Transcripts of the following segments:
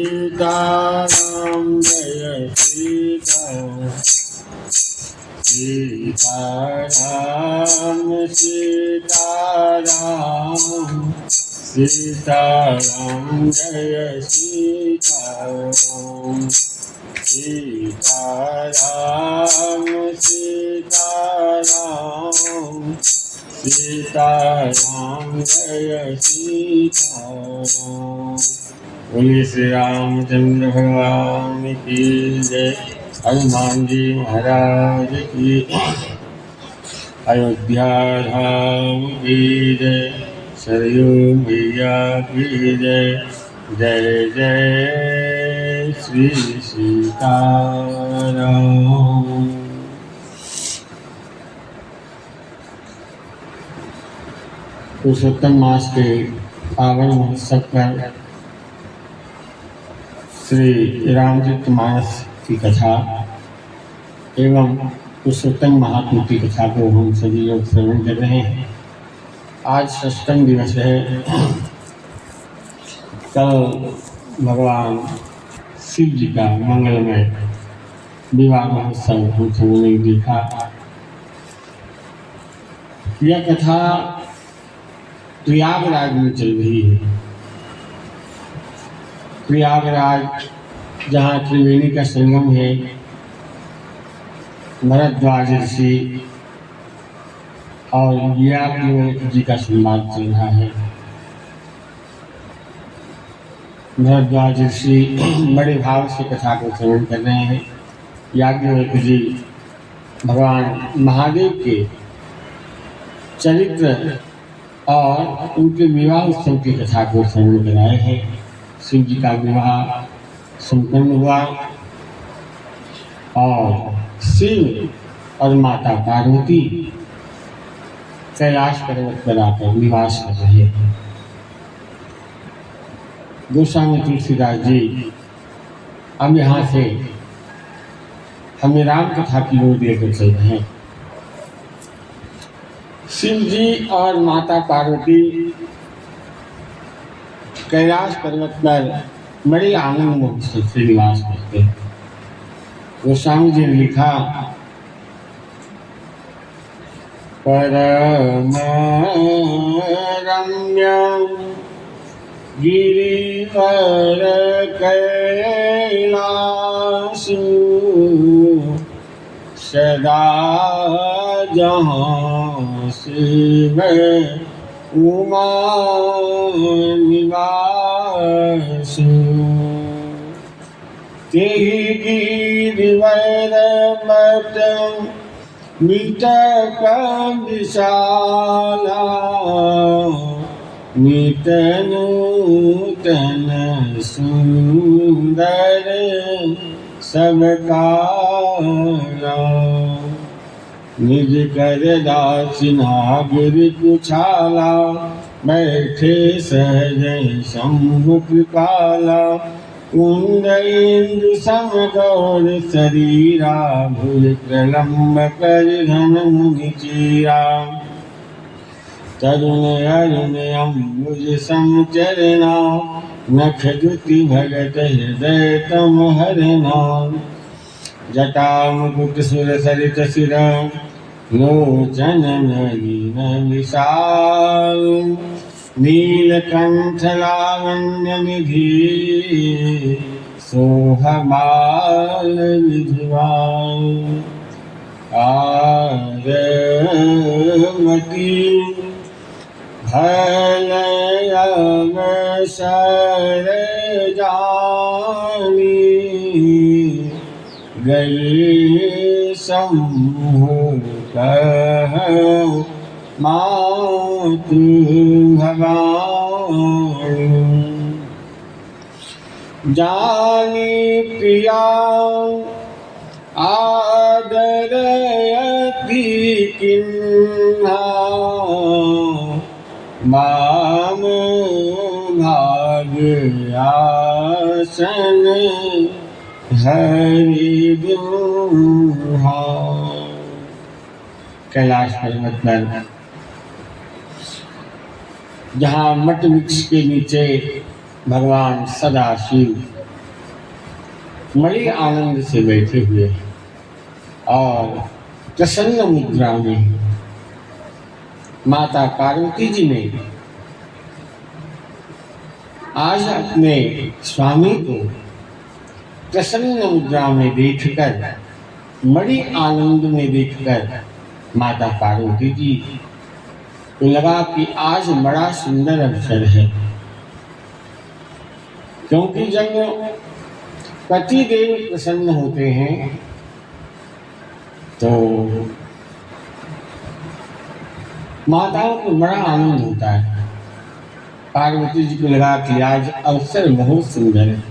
सीताराम जय सीताराम सीताराम सीताराम सीताराम जय सीताराम सीताराम सीताराम सीताराम जय सीताराम। बोलिए श्री रामचंद्र भगवान की जय। हनुमान जी महाराज की, अयोध्या धाम की जय, सरयू मैया की जय। जय जय श्री सीताराम। पुरुषोत्तम मास के पावन महोत्सव पर श्री रामचरितमानस की कथा एवं पुरुषोत्तम महात्मा की कथा को हम सभी लोग श्रवण कर रहे हैं। आज षष्ठम दिवस है। कल भगवान शिव जी का मंगलमय विवाह महोत्सव हम सभी ने देखा। यह कथा प्रयागराज में चल रही है। प्रयागराज जहाँ त्रिवेणी का संगम है, भरद्वाज ऋषि और याज्ञवल्क्य जी का संवाद चल रहा है। भरद्वाज ऋषि बड़े भाव से कथा को श्रवण कर रहे हैं। याज्ञवल्क्य जी भगवान महादेव के चरित्र और उनके विवाह उत्सव की कथा को श्रवण कराए हैं। शिव जी का विवाह संपन्न हुआ और शिव और माता पार्वती कैलाश पर्वत पर आकर निवास कर रहे हैं। गोस्वामी तुलसीदास जी अब यहाँ से हमें राम कथा की ओर लेकर चल रहे हैं। शिव जी और माता पार्वती कैलाश पर्वत पर बड़े आनंद से निवास करते हैं। गोस्वामी जी ने लिखा, परम रम्यं गिरिवर कैलासु सदा जहाँ शिव उमा निवासु तेहि गिरिवर मत मिटक विशाला नित नूतन सुंदर सब काला निज कर दासी नागिर कुछाला बैठे सहज शंभु कृपाला कुंद इंदु समगौर शरीरा भुज प्रलम्ब कर घन मुनि चीरा तरुण अरुण अम्बुज समचरना नख दुति भगत हृदय तम हरना जटा मुकुट सुर सरित सिर लोचन नलीन विशाल नीलकंठ लावण्य निधि सोहमाल विधिवान आरमती भलयवसर जानी गई शंभु कह मातु भवान जानी प्रिया आदरयति किन्हा माम भाग्यासन हरि बिन्हा। कैलाश पर्वत पर जहाँ मट वृक्ष के नीचे भगवान सदाशिव बड़े आनंद से बैठे हुए और प्रसन्न मुद्रा में माता पार्वती जी ने आज अपने स्वामी को प्रसन्न मुद्रा में देखकर, बड़ी आनंद में देखकर माता पार्वती जी को लगा कि आज बड़ा सुंदर अवसर है, क्योंकि जब पति देव प्रसन्न होते हैं तो माताओं को बड़ा आनंद होता है। पार्वती जी को लगा कि आज अवसर बहुत सुंदर है,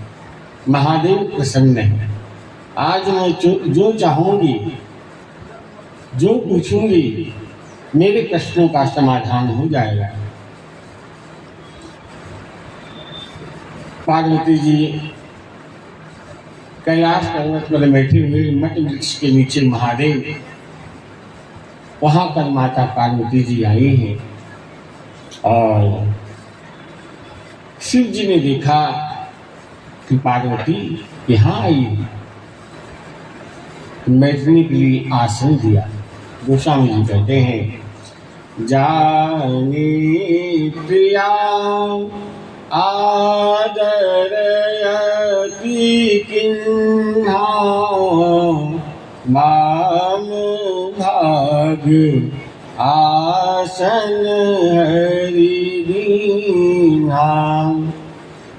महादेव प्रसन्न है, आज मैं जो चाहूंगी, जो पूछूंगी, मेरे प्रश्नों का समाधान हो जाएगा। पार्वती जी कैलाश पर्वत पर बैठे हुए मट वृक्ष के नीचे महादेव, वहां पर माता पार्वती जी आई हैं और शिव जी ने देखा कि पार्वती यहाँ आई है, बैठने के लिए आसन दिया। गोस्वामी जी कहते हैं, जाने प्रिया आदरयति किन्हा माम भाग आसन हरि दीन्हा।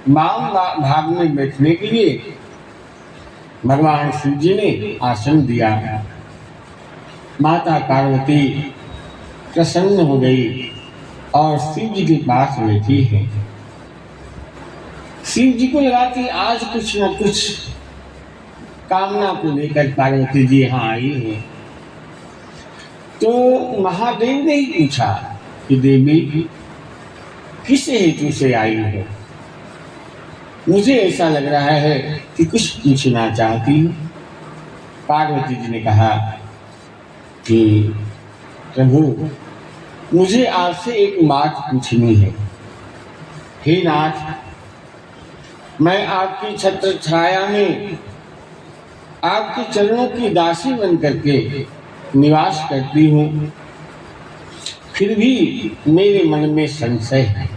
माम भाग में बैठने के लिए भगवान शिव जी ने आसन दिया। माता पार्वती प्रसन्न हो गई और शिव जी के पास बैठी है। शिव जी को लगा कि आज कुछ न कुछ कामना को लेकर पार्वती जी यहाँ आई है। तो महादेव ने ही पूछा कि देवी किस हेतु से आई हो? मुझे ऐसा लग रहा है कि कुछ पूछना चाहती हूँ। पार्वती जी ने कहा कि प्रभु, मुझे आपसे एक बात पूछनी है। हे नाथ, मैं आपकी छत्र छाया में आपके चरणों की दासी बन करके निवास करती हूँ, फिर भी मेरे मन में संशय है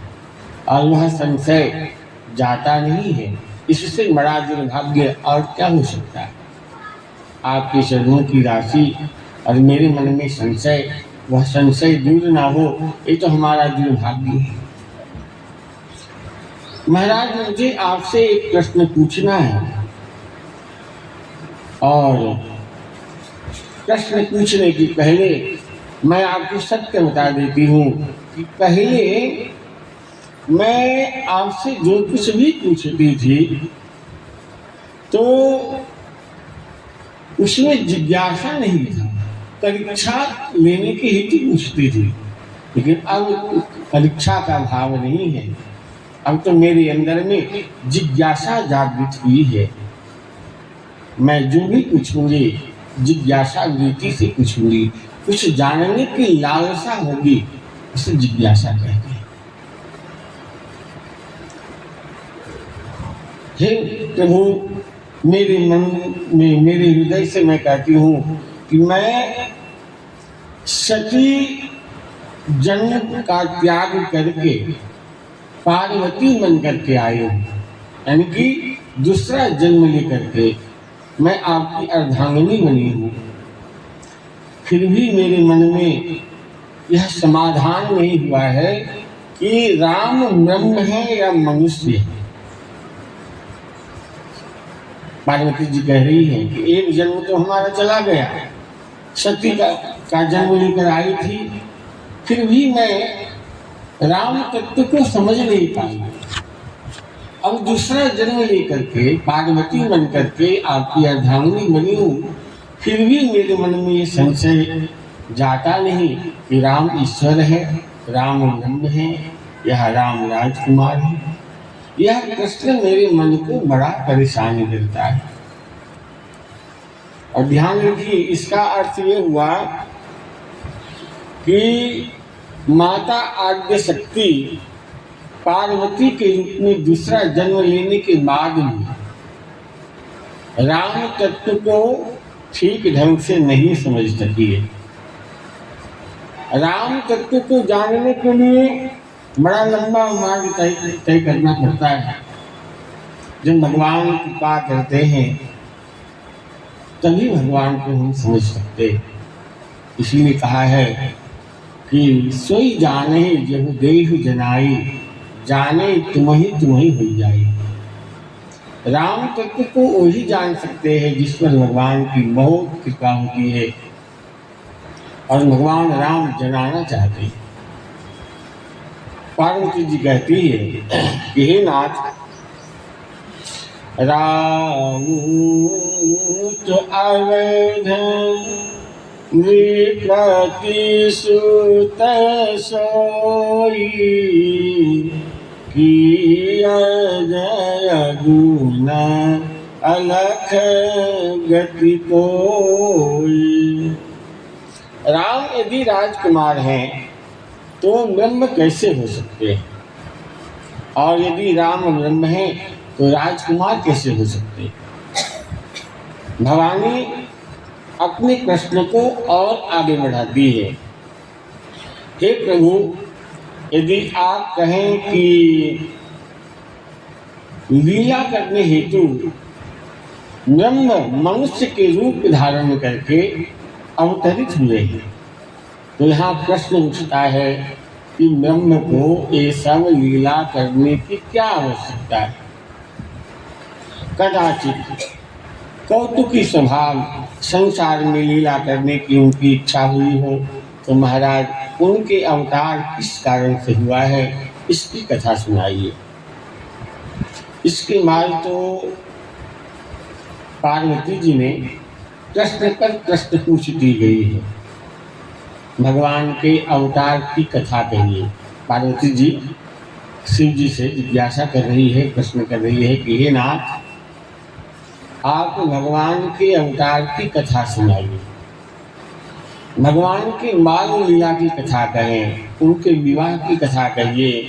और वह संशय जाता नहीं है। इससे बड़ा दुर्भाग्य और क्या हो सकता है? आपके चरणों की राशि और मेरे मन में संशय, वह संशय दूर ना हो, ये तो हमारा दुर्भाग्य है। महाराज, मुझे आपसे एक प्रश्न पूछना है और प्रश्न पूछने की पहले मैं आपको सत्य बता देती हूँ कि पहले मैं आपसे जो कुछ भी पूछती थी तो उसमें जिज्ञासा नहीं था, परीक्षा लेने की हेतु पूछती थी। लेकिन अब परीक्षा का भाव नहीं है, अब तो मेरे अंदर में जिज्ञासा जागृत हुई है। मैं जो भी पूछूंगी जिज्ञासा वृत्ति से पूछूंगी, कुछ जानने की लालसा होगी, उसे जिज्ञासा कहते हैं। हे प्रभु, मेरे मन में, मेरे हृदय से मैं कहती हूँ कि मैं सती जन्म का त्याग करके पार्वती बन करके आई हूँ, यानी कि दूसरा जन्म लेकर के मैं आपकी अर्धांगिनी बनी हूँ। फिर भी मेरे मन में यह समाधान नहीं हुआ है कि राम ब्रह्म है या मनुष्य है। पार्वती जी कह रही है कि एक जन्म तो हमारा चला गया, सती का जन्म लेकर आई थी, फिर भी मैं राम तत्व को समझ नहीं पाई। अब दूसरा जन्म लेकर के पार्वती बन करके आपकी अर्धांगिनी बनी हूँ, फिर भी मेरे मन में ये संशय जाता नहीं कि राम ईश्वर है, राम ब्रह्म है, यह राम राजकुमार है। यह प्रश्न मेरे मन को बड़ा परेशान करता है। और ध्यान रखिए, इसका अर्थ ये हुआ कि माता आद्य शक्ति पार्वती के रूप में दूसरा जन्म लेने के बाद भी राम तत्व को ठीक ढंग से नहीं समझ सकी है। राम तत्व को जानने के लिए बड़ा लंबा मार्ग तय करना पड़ता है। जब भगवान कृपा करते हैं तभी भगवान को हम समझ सकते हैं। इसलिए कहा है कि सोई जाने जब देह जनाई, जाने तुम्हें हो जाए। राम तत्व को वही जान सकते हैं जिस पर भगवान की बहुत कृपा होती है और भगवान राम जनाना चाहते हैं। पार्वती जी कहती है कि हे नाथ, राम तो अवध विपति सुत सोई, किया जय गुण अलख गति कोई। राम यदि राजकुमार हैं तो ब्रह्म कैसे हो सकते हैं, और यदि राम ब्रह्म हैं तो राजकुमार कैसे हो सकते हैं। भवानी अपने प्रश्न को और आगे बढ़ाती है। हे प्रभु, यदि आप कहें कि लीला करने हेतु ब्रह्म मनुष्य के रूप धारण करके अवतरित हुए हैं, तो यहाँ प्रश्न उठता है कि ब्रह्म को ये सब लीला करने की क्या आवश्यकता है। कदाचित कौतुकी स्वभाव संसार में लीला करने की उनकी इच्छा हुई हो तो महाराज उनके अवतार किस कारण से हुआ है, इसकी कथा सुनाइए। इसके बाद तो पार्वती जी ने प्रश्न पर प्रश्न पूछती गई है। भगवान के अवतार की कथा कहिए। पार्वती जी शिव जी से जिज्ञासा कर रही है, प्रश्न कर रही है कि हे नाथ, आप भगवान के अवतार की कथा सुनाइए। भगवान के बाल लीला की कथा कहें, उनके विवाह की कथा कहिए,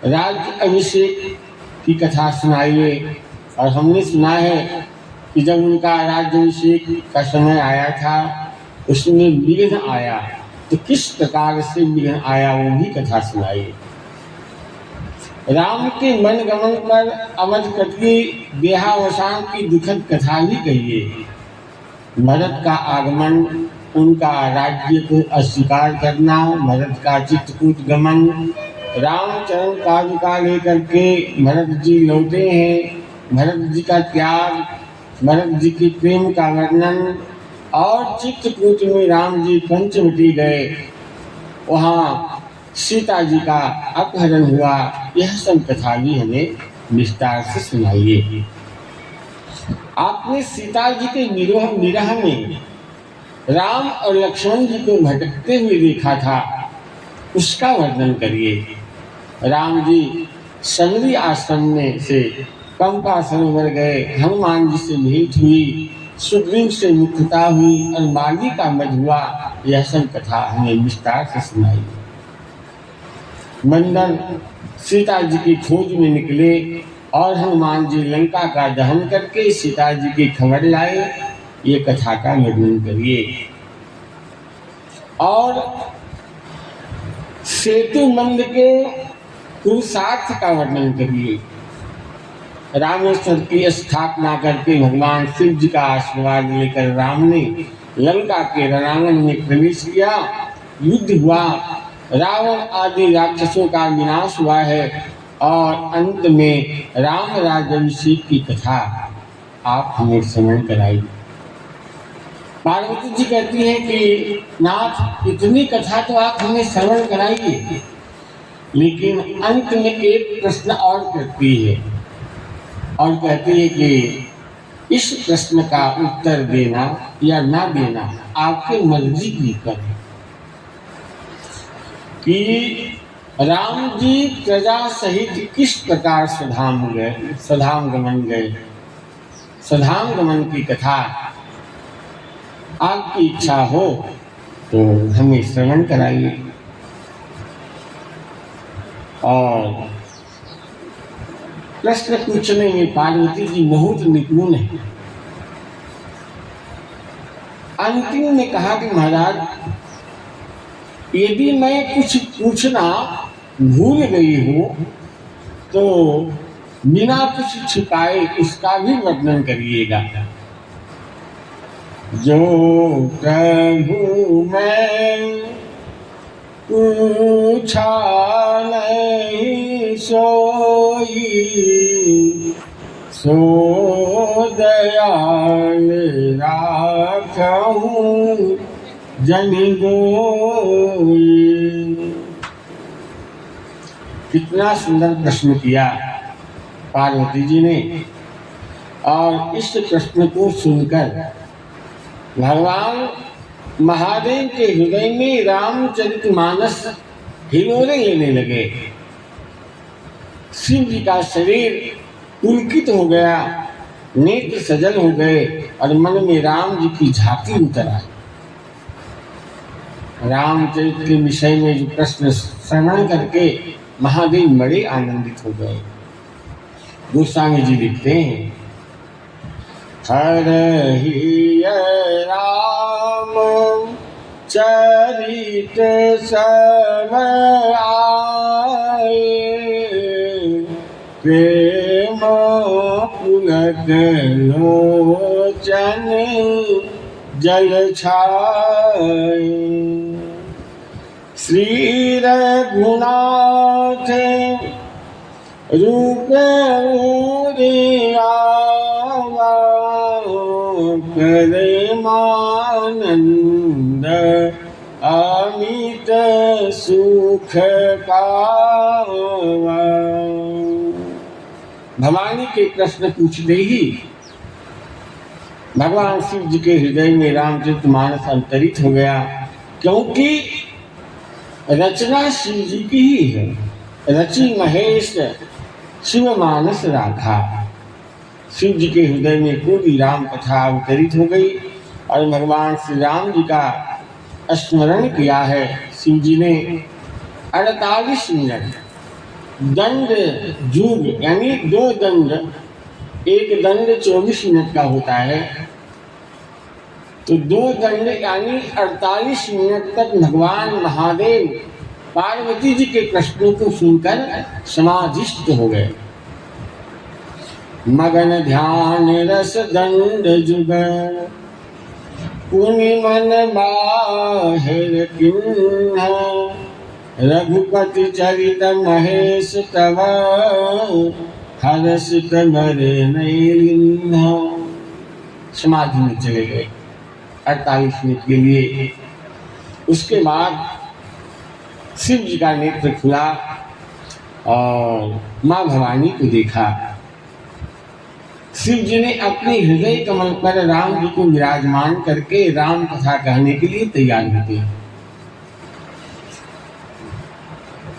राज्य अभिषेक की कथा सुनाइए। और हमने सुना है कि जब उनका राज्याभिषेक का समय आया था उसमें विघ्न आया, तो किस प्रकार से विघ्न आया वो भी कथा सुनाइए। राम के मन गमन पर अवध कटी देहावसान की दुखद कथा भी कहिए। भरत का आगमन, उनका राज्य को अस्वीकार करना, भरत का चित्रकूट गमन, रामचरण पादुका लेकर के भरत जी लौटे हैं, भरत जी का त्याग, भरत जी के प्रेम का वर्णन, और चित्रकूट में राम जी पंचवटी गए, वहाँ सीता जी का अपहरण हुआ। यह सब कथा भी हमें विस्तार से सुनाइए। आपने सीता जी के विरह में राम और लक्ष्मण जी को भटकते हुए देखा था, उसका वर्णन करिए। राम जी सबरी आश्रम में से पंपा सरोवर गए, हनुमान जी से भेंट हुई, सुग्रीव से मुक्तता हुई और माली का वध हुआ। यह सब कथा हमें विस्तार से सुनाई। बंदर सीता जी की खोज में निकले और हनुमान जी लंका का दहन करके सीता जी की खबर लाए। ये कथा का वर्णन करिए। और सेतु मंद के पुरुषार्थ का वर्णन करिए। रामेश्वर की स्थापना करके भगवान शिव जी का आशीर्वाद लेकर राम ने लंका के रणांगन में प्रवेश किया, युद्ध हुआ, रावण आदि राक्षसों का विनाश हुआ है और अंत में राम राज्याभिषेक की कथा आप हमें श्रवण कराइए। पार्वती जी कहती हैं कि नाथ, इतनी कथा तो आप हमें श्रवण कराइए, लेकिन अंत में एक प्रश्न और करती है और कहती है कि इस प्रश्न का उत्तर देना या ना देना आपके मर्जी की पर है कि राम जी प्रजा सहित किस प्रकार स्वधाम गमन गए। स्वधाम गमन की कथा आपकी इच्छा हो तो हमें श्रवण कराइए। और प्रश्न पूछने में पार्वती जी बहुत निपुण है। अंतिम में कहा कि महाराज, यदि मैं कुछ पूछना भूल गई हूं तो बिना कुछ छिपाए उसका भी वर्णन करिएगा। जो प्रभु मैं पूछा नहीं सोई, सो दयाल राखहूं जन गोई। कितना सुंदर प्रश्न किया पार्वती जी ने, और इस प्रश्न को सुनकर भगवान महादेव के हृदय में रामचरितमानस हिलोरे लेने लगे। शिव जी का शरीर पुलकित हो गया, नेत्र सजल हो गए और मन में राम जी की झांकी उतर आई। रामचरित के विषय में जो प्रश्न श्रवण करके महादेव बड़े आनंदित हो गए। गोस्वामी जी लिखते हैं, हरहि राम चरित सब आए, प्रेम पुलक लोचन जल छाए। श्री रघुनाथ रूप प्रेमानंद अमित सुख पावा। भवानी के प्रश्न पूछते ही भगवान शिव जी के हृदय में रामचरितमानस अंतरित हो गया, क्योंकि रचना शिव जी की ही है। रचि महेश शिव मानस राधा। शिव जी के हृदय में पूरी राम कथा अवतरित हो गई और भगवान श्री राम जी का स्मरण किया है। शिव जी ने 48 मिनट दंड जुग, यानी 2 दंड, एक दंड 24 मिनट का होता है, तो 2 दंड यानी 48 मिनट तक भगवान महादेव पार्वती जी के प्रश्नों को सुनकर समाधिस्थ हो गए। मगन ध्यान रस दंड जुग, पुनि मन बाहिर किन्ह, रघुपति चरित महेश तव, हर्षित मरे नैलिन्ह। समाधि में चले गए 48 मिनट के लिए। उसके बाद शिव जी का नेत्र खुला और माँ भवानी को देखा। शिव जी ने अपने हृदय कमल पर राम जी को विराजमान करके राम कथा कहने के लिए तैयार होते हैं।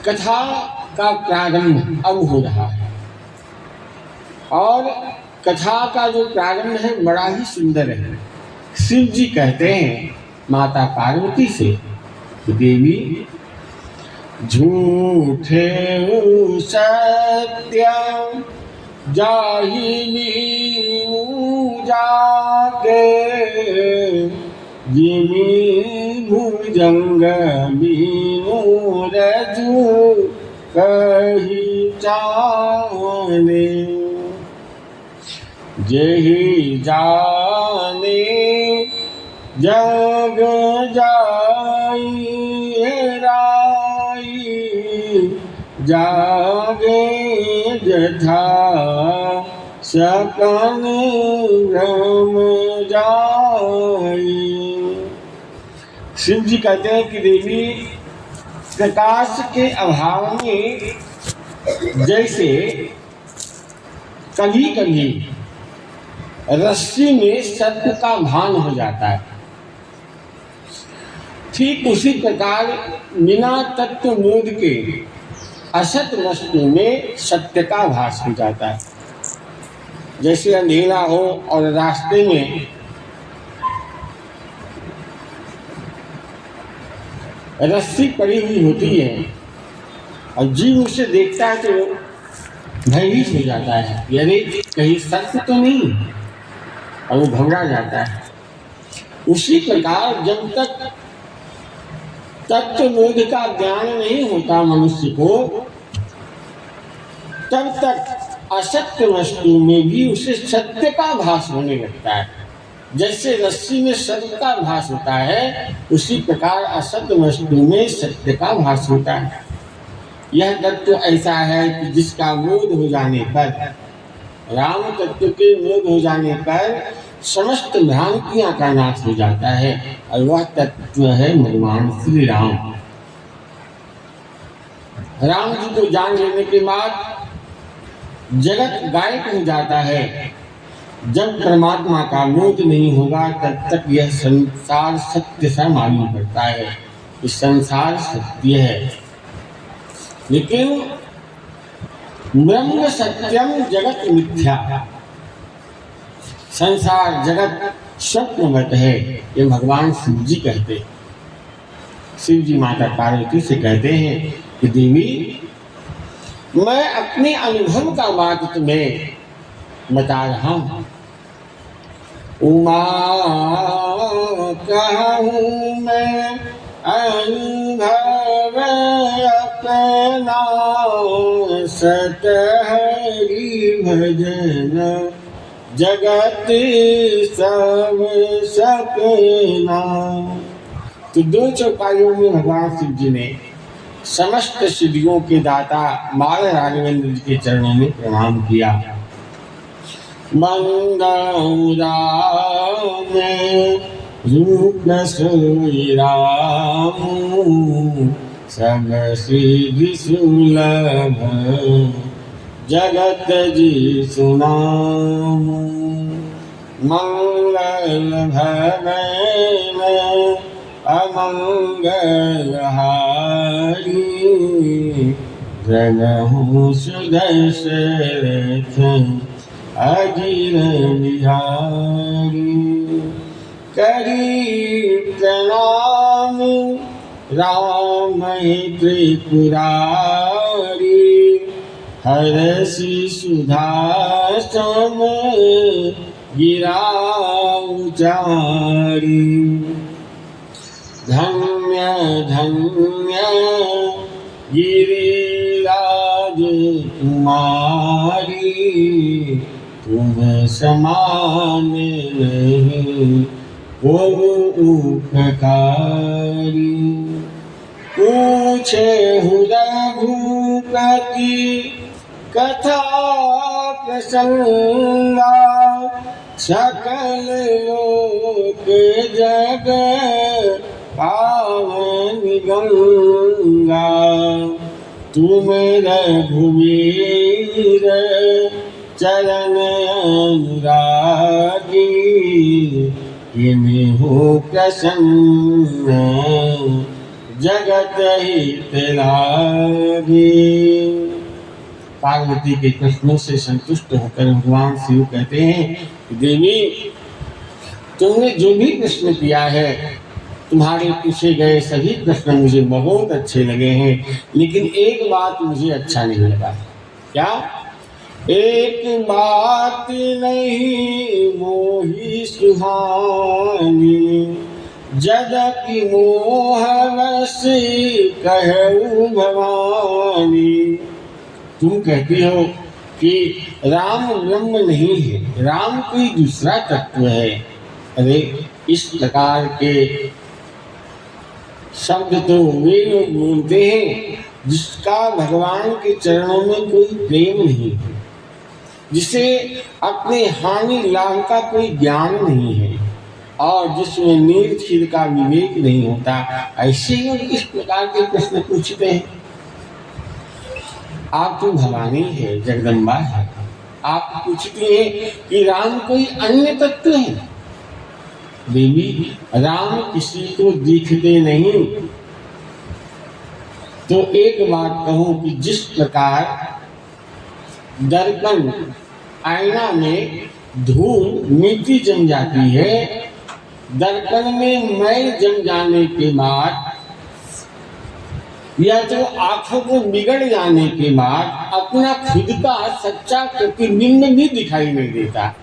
कथा का प्रारंभ अब हो रहा है और कथा का जो प्रारंभ है बड़ा ही सुंदर है। शिव जी कहते हैं माता पार्वती से, देवी झूठे सत्य जाहिनी जाके, जिमी भुजंग बीनु रजू कही जाने, जेहि जाने जग जाई राई, जागे जथा सकन रम जाई। शिव जी कहते हैं कि देवी, प्रकाश के अभाव में जैसे कभी कभी रस्सी में सत्य का भान हो जाता है, ठीक उसी प्रकार बिना तत्व बोध के असत वस्तु में सत्य का भास हो जाता है। जैसे अंधेरा हो और रास्ते में रस्सी पड़ी हुई होती है और जीव उसे देखता है तो भयभीत हो जाता है, यानी कहीं सत्य तो नहीं, और वो घबरा जाता है। उसी प्रकार जब तक तत्वबोध का ज्ञान नहीं होता मनुष्य को, तब तक असत्य वस्तु में भी उसे सत्य का भास होने लगता है। जैसे रस्सी में सत्य का भास होता है, उसी प्रकार असत्य वस्तु में सत्य का भास होता है। यह तत्व ऐसा है कि जिसका बोध हो जाने पर, राम तत्व के बोध हो जाने पर समस्त भ्रांतियां का नाश हो जाता है, और वह तत्व है भगवान श्री राम। राम जी को जान लेने के बाद जगत गायब हो जाता है। जब परमात्मा का बोध नहीं होगा तब तक यह संसार सत्य सा मालूम पड़ता है कि संसार सत्य है, लेकिन ब्रह्म सत्यम जगत मिथ्या, संसार जगत स्वप्नवत है, ये भगवान शिव जी कहते। शिव जी माता पार्वती से कहते हैं कि देवी, मैं अपने अनुभव का बात तुम्हें बता रहा हूं। उमा कहूँ मैं अनुभव अपना, सत हरि भजन जगत सब सपना। तो दो चौपाइयों में भगवान शिव जी ने समस्त सिद्धियों के दाता बाल राघवेंद्र जी के चरणों में प्रणाम किया। मंगल राम रूप सोई राम, सब सिद्धि सुलभ जगत जी सुनाम। मंगल भवन अमंगल हारी, जनहु सुदशरथ अजीर बिहारी। करी प्रणाम राम त्रिपुरारी, हरषि सुधा सम गिराउ चारी। धन्य धन्य गिरिराज कुमारी, तुम समान नहीं को उपकारी। पूछे रघुपति कथा प्रसंगा, सकल लोक जग पावन गंगा। तुम रघुवीर चरण अनुरागी, किन्हु प्रसन्न जगत हित लागी। पार्वती के प्रश्नों से संतुष्ट होकर भगवान शिव कहते हैं कि देवी, तुमने जो भी प्रश्न किया है, तुम्हारे पूछे गए सभी प्रश्न मुझे बहुत अच्छे लगे हैं, लेकिन एक बात मुझे अच्छा नहीं लगा। क्या? एक बात नहीं मोही सुहानी, जदकि मोहवश कहूँ भवानी। तुम कहती हो कि राम ब्रह्म नहीं है, राम कोई दूसरा तत्व है। अरे इस प्रकार के शब्द तो वे लोग बोलते हैं जिसका भगवान के चरणों में कोई प्रेम नहीं है, जिसे अपने हानि लाभ का कोई ज्ञान नहीं है, और जिसमें नीर क्षीर का विवेक नहीं होता। ऐसे लोग इस प्रकार के प्रश्न पूछते हैं। आप तो भवानी है, जगदम्बा है, आप पूछती हैं कि राम कोई अन्य तत्व है। देवी, राम किसी को दिखते नहीं। तो एक बात कहूं कि जिस प्रकार दर्पण आईना में धूल मिट्टी जम जाती है, दर्पण में मैल जम जाने के बाद या तो आंखों को बिगड़ जाने के बाद अपना खुद का सच्चा प्रतिबिंब भी दिखाई नहीं देता।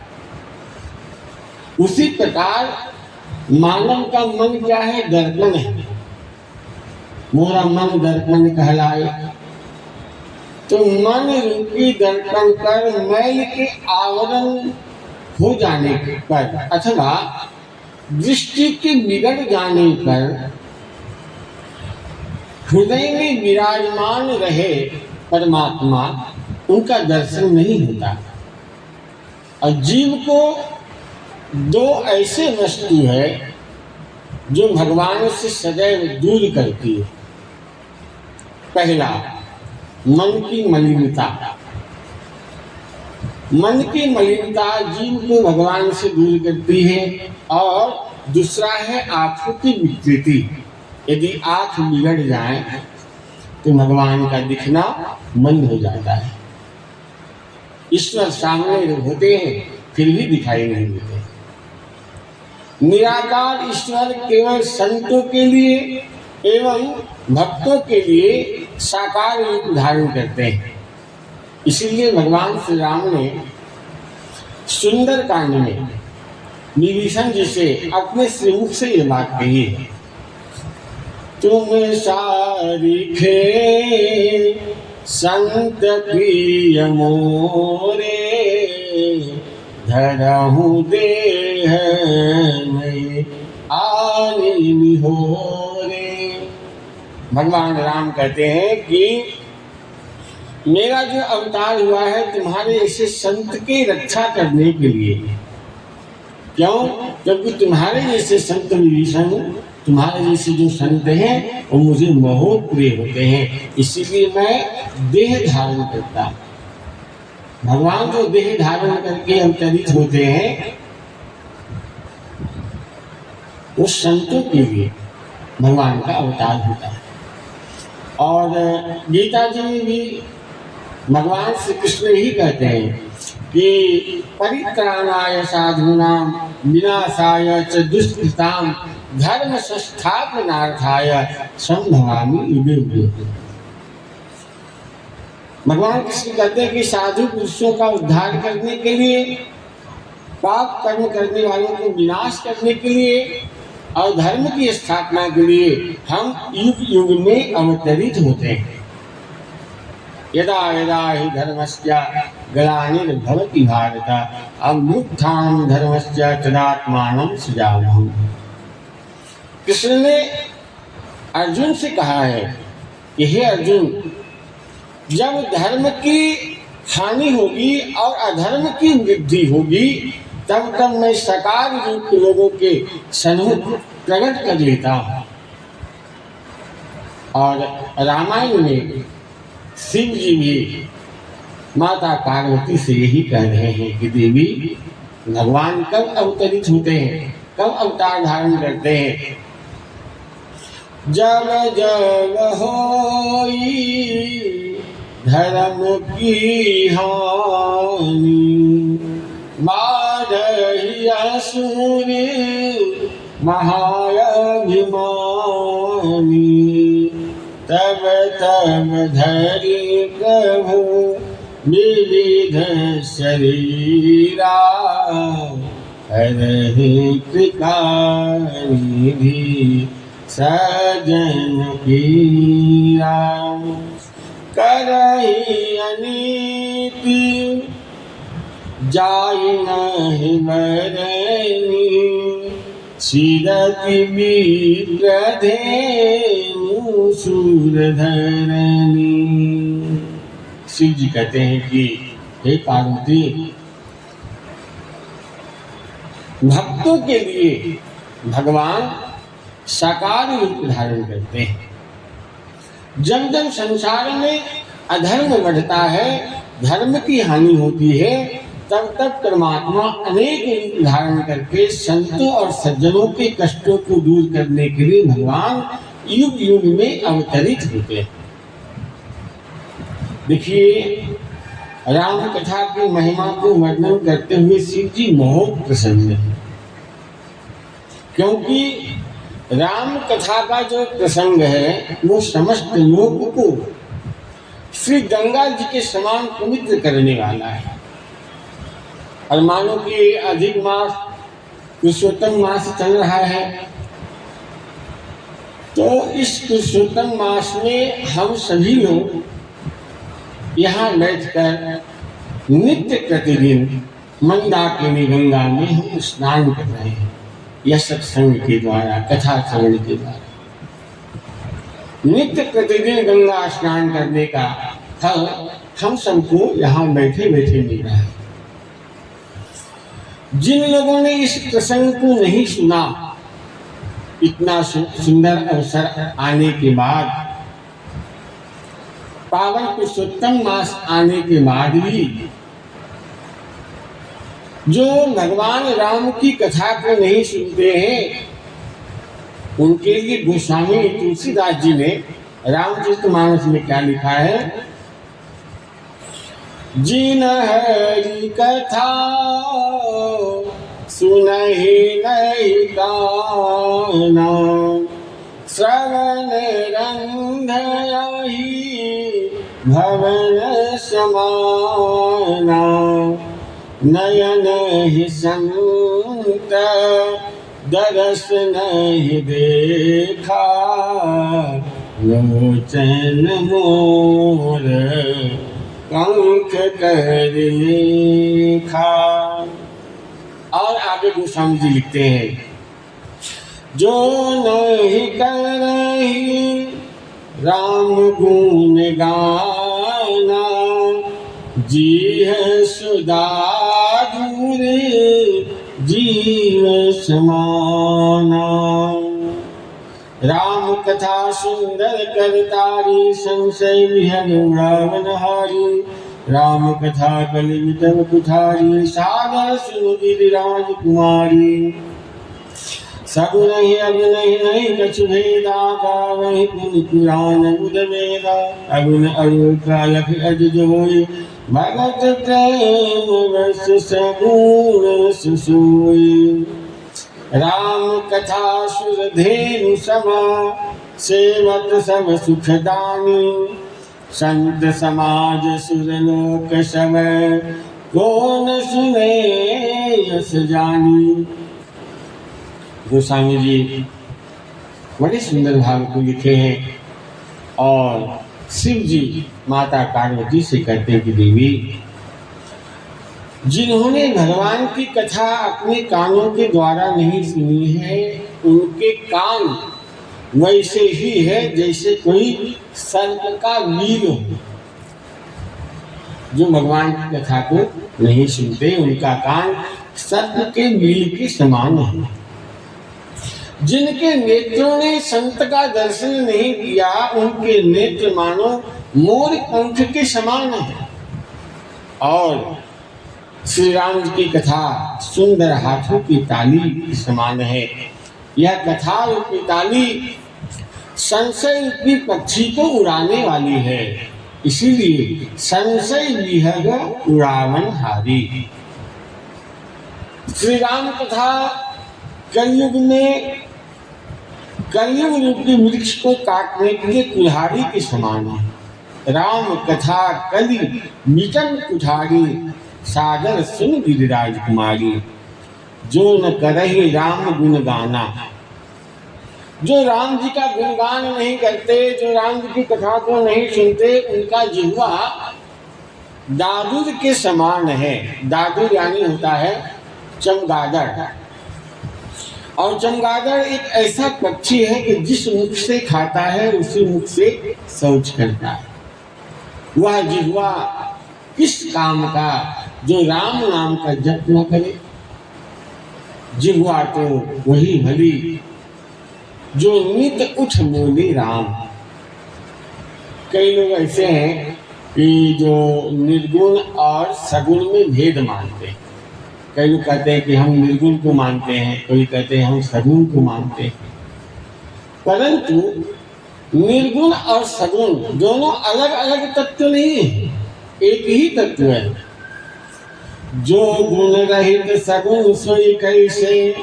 उसी प्रकार मानव का मन क्या है? दर्पण है। मोरा मन दर्पण कहलाए। तो मन रूपी दर्पण पर मैल के आवरण हो जाने पर अथवा दृष्टि के बिगड़ जाने पर हृदय में विराजमान रहे परमात्मा, उनका दर्शन नहीं होता। और जीव को दो ऐसे वस्तु है जो भगवान से सदैव दूर करती है। पहला, मन की मलिनता। मन की मलिनता जीव को भगवान से दूर करती है। और दूसरा है आंखों की विकृति। यदि आंख बिगड़ जाए तो भगवान का दिखना बंद हो जाता है। ईश्वर सामने होते हैं फिर भी दिखाई नहीं देते। निराकार ईश्वर केवल संतों के लिए एवं भक्तों के लिए साकार रूप धारण करते हैं। इसीलिए भगवान श्री राम ने सुंदर कांड में विभीषण जी से अपने श्रीमुख से ये बात कही है, तुम सारिखे संत प्रिय मोरे, धरहु देह में आनी निहोरे। भगवान राम कहते हैं कि मेरा जो अवतार हुआ है तुम्हारे ऐसे संत की रक्षा करने के लिए। क्यों? क्योंकि तुम्हारे जैसे संत विभीषण, तुम्हारे जैसे जो संत हैं वो मुझे बहुत प्रिय होते हैं, इसीलिए मैं देह धारण करता। भगवान जो देह धारण करके अवतरित होते हैं वो संतों के लिए भगवान का अवतार होता है। और गीता जी में भी भगवान श्री कृष्ण ही कहते हैं कि परित्राणाय साधूनां विनाशाय च दुष्कृतां धर्म संस्थापनार्थाय संभवामि युगे युगे। भगवान कृष्ण कहते हैं कि साधु पुरुषों का उद्धार करने के लिए, पाप कर्म करने वालों को विनाश करने के लिए और धर्म की स्थापना के लिए हम युग युग में अवतरित होते हैं। यदा यदा हि धर्मस्य ग्लानिर्भवति भारत अभ्युत्थानं धर्मस्य तदात्मानं सृजाम्यहम्। कृष्ण ने अर्जुन से कहा है कि हे अर्जुन, जब धर्म की हानि होगी और अधर्म की वृद्धि होगी तब तब मैं साकार रूप लोगों के सन्मुख प्रकट कर लेता हूँ। और रामायण में शिव जी भी माता पार्वती से यही कह रहे हैं कि देवी, भगवान कब अवतरित होते हैं, कब अवतार धारण करते हैं? जब जब होई धर्म की हानि, मारहि असुर महाअभिमानी, तब तब धरि प्रभु विविध शरीरा, हरहि कृपानिधि सजन पीरा। करहि अनीति जाय नहि बरनी, सिरति विप्रधेनु सूरधरनी। शिव जी कहते हैं कि हे पार्वती, भक्तों के लिए भगवान साकार रूप धारण करते हैं। जब जब संसार में अधर्म बढ़ता है, धर्म की हानि होती है, तब तब परमात्मा अनेक रूप धारण करके संतों और सज्जनों के कष्टों को दूर करने के लिए भगवान युग युग में अवतरित होते हैं। देखिए, राम कथा की महिमा को वर्णन करते हुए शिव जी बहुत प्रसन्न हैं, क्योंकि राम कथा का जो प्रसंग है वो समस्त लोग को श्री गंगा जी के समान पवित्र करने वाला है। और मानो कि अधिक मास पुरुषोत्तम मास चल रहा है, तो इस पुरुषोत्तम मास में हम सभी लोग यहाँ बैठकर नित्य प्रतिदिन मंदाकिनी गंगा में हम स्नान कर रहे हैं। यह सत्संग के द्वारा, कथा श्रवण के द्वारा नित्य प्रतिदिन गंगा स्नान करने का फल हम सबको यहाँ बैठे बैठे मिल रहा है। जिन लोगों ने इस प्रसंग को नहीं सुना, इतना सुंदर अवसर आने के बाद, पावन पुरुषोत्तम मास आने के बाद भी जो भगवान राम की कथा को नहीं सुनते हैं, उनके लिए गोस्वामी तुलसीदास जी ने रामचरितमानस में क्या लिखा है? जिन हरि कथा सुनहि नहीं गाना, श्रवण रंधहि भवन समाना, नयन ही संत दरस नहीं देखा, लोचन मोर पंख कर लेखा। और आगे गोस्वामी जी लिखते हैं, जो नहीं करही राम गुण गाना, जी है सुधाधुर जीव समाना। राम कथा सुंदर करतारी, संशय विहग रावणहारी, राम कथा कलिमितव कुठारी, सागर सुन गिरिराज कुमारी। सगुन ही अगुन ही नहीं कछु भेदा, गावहि पुनि पुराण बुध वेदा, अगुन अरुण कालख अज जोई, भगत प्रेम रस सगुण रस सोई। राम कथा सुर धेनु समा, सेवत सब सुखदानी, संत समाज सुर लोक सब, कौन सुने यस जानी। गोस्वामी जी बड़े सुंदर भाव को लिखे हैं और शिव जी माता पार्वती से कहते हैं कि देवी, जिन्होंने भगवान की कथा अपने कानों के द्वारा नहीं सुनी है, उनके कान वैसे ही है जैसे कोई सर्प का वीर हो। जो भगवान की कथा को नहीं सुनते, उनका कान सर्प के वीर के समान है। जिनके नेत्रों ने संत का दर्शन नहीं किया, उनके नेत्र मानो मोर पंख के समान है। और श्री राम जी की कथा सुंदर हाथों की ताली के समान है। यह कथा रूपी ताली संशय रूपी पक्षी को उड़ाने वाली है, इसीलिए संशय विहग उड़ावन हारी। श्री राम कथा कलयुग में कलयुग रूपी वृक्ष को काटने के लिए कुल्हाड़ी के समान है। राम कथा कलि मिटन कुठारी, सागर सुन गिरिराज कुमारी। जो न करहि राम गुण गाना, जो राम जी का गुणगान नहीं करते, जो राम जी की कथा को नहीं सुनते, उनका जिह्वा दादुर के समान है। दादुर यानी होता है चमगादड़। और चमगादड़ एक ऐसा पक्षी है कि जिस मुख से खाता है उसी मुख से शौच करता है। वह जिह्वा किस काम का जो राम नाम का जप न करे। जिह्वा तो वही भली जो नित उठ बोले राम। कई लोग ऐसे हैं कि जो निर्गुण और सगुण में भेद मानते हैं। कई लोग कहते हैं कि हम निर्गुण को मानते हैं, कोई कहते हैं हम सगुण को मानते हैं। परंतु निर्गुण और सगुण दोनों अलग अलग तत्व नहीं है, एक ही तत्व है। जो गुण रहित सगुण सोई कैसे,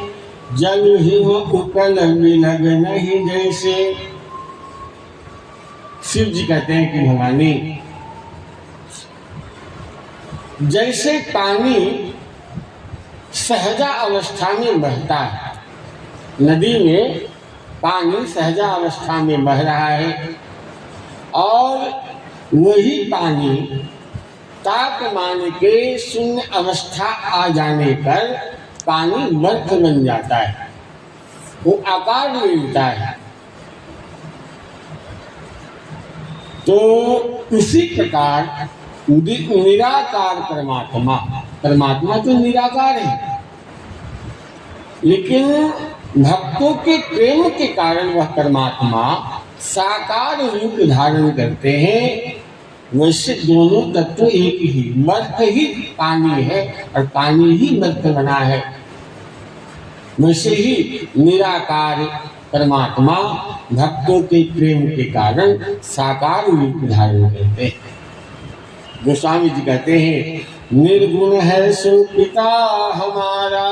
जल हिम उपल बिलग नहीं जैसे। शिव जी कहते हैं कि भवानी, जैसे पानी सहजा अवस्था में बहता है, नदी में पानी सहजा अवस्था में बह रहा है, और वही पानी तापमान के शून्य अवस्था आ जाने पर पानी बर्फ बन जाता है, वो आकार लेता है। तो उसी प्रकार निराकार परमात्मा, परमात्मा तो निराकार है, लेकिन भक्तों के प्रेम के कारण वह परमात्मा साकार रूप धारण करते हैं। वैसे दोनों तत्व एक ही, बर्फ ही पानी है और पानी ही बर्फ बना है। वैसे ही निराकार परमात्मा भक्तों के प्रेम के कारण साकार रूप धारण करते हैं। गोस्वामी जी कहते हैं, निर्गुण है सो पिता हमारा,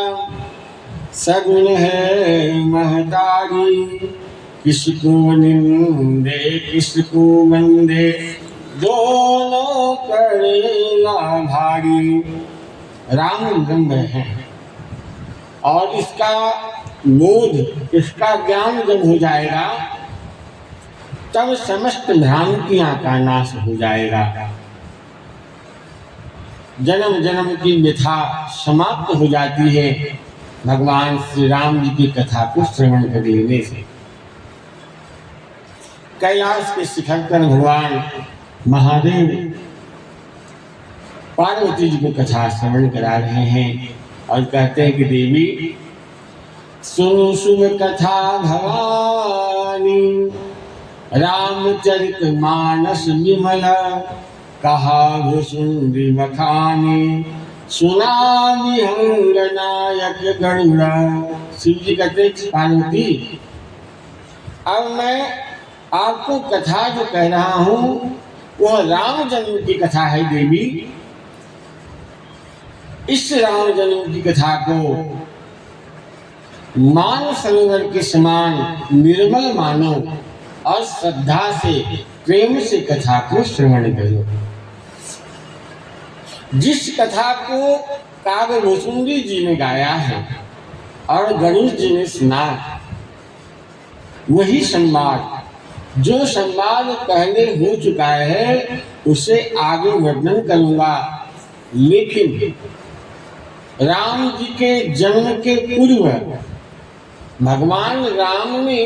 सगुण है महतारी, किसको निंदे किसको वंदे, दोनों करेला भारी। राम ब्रह्म है और इसका बोध, इसका ज्ञान जब हो जाएगा तब समस्त भ्रांतियां का नाश हो जाएगा। जन्म जन्म की व्यथा समाप्त हो जाती है भगवान श्री राम जी की कथा को श्रवण कर लेने से। कैलाश के शिखर पर भगवान महादेव पार्वती जी को कथा श्रवण करा रहे हैं और कहते हैं कि देवी सुनो शुभ कथा भवानी, रामचरित मानस विमल, कहा भुसुंदी मखानी, सुना विहंग नायक गरुड़ा। शिव जी कहते पार्वती, अब मैं आपको कथा जो कह रहा हूँ वह राम जन्म की कथा है देवी। इस राम जन्म की कथा को मानव सरोवर के समान निर्मल मानो और श्रद्धा से प्रेम से कथा को श्रवण करो। जिस कथा को काव्य भुसुंडी जी ने गाया है और गणेश जी ने सुना, वही संवाद, जो संवाद पहले हो चुका है उसे आगे वर्णन करूंगा। लेकिन राम जी के जन्म के पूर्व भगवान राम ने